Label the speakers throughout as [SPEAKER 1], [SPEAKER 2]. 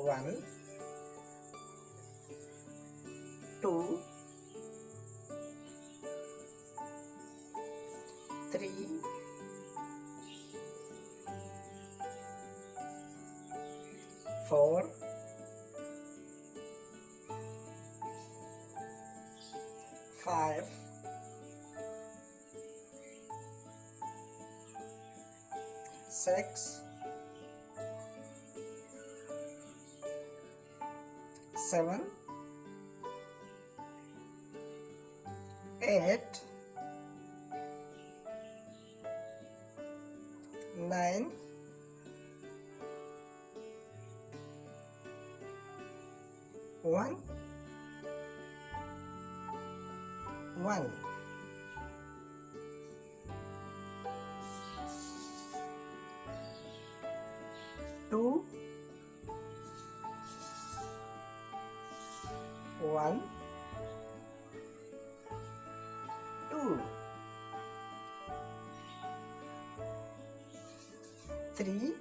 [SPEAKER 1] 1, 2, 3, 4, 5, 6, 7, 8, 9, 1, 1, 2, 1, 2, 3,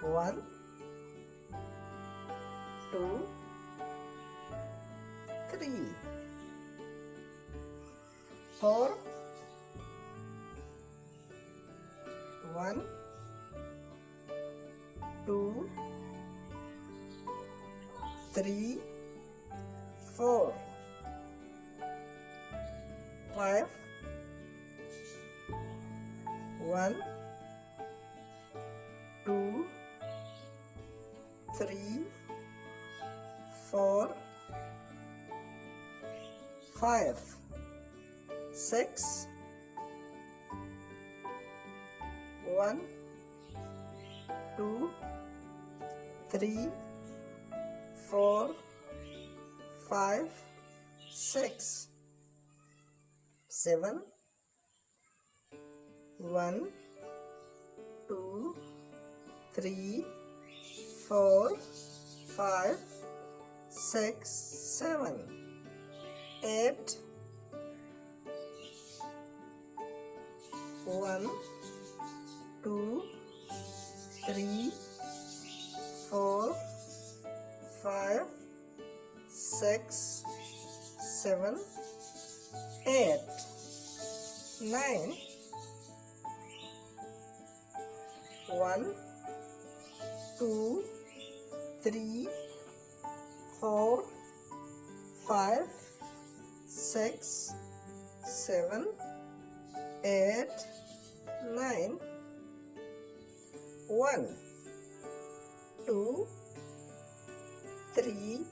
[SPEAKER 1] 1, 2, 3, 4, 1, 2, 3, 4, 5, 1, 2, 3, 4, 5, 6, 1, 2, 3, 4, 5, 6, 7, 1, 2, 3, 4, 5, 6, 7, 8, 1, 2, 3, 4, 5, 6, 7, 8, 9, 1, 2, 3, 4, 5, 6, 7, 8, 9, 1, 2, 3,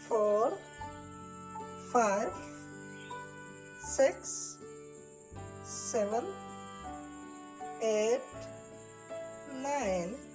[SPEAKER 1] 4, 5, 6, 7, 8, 9,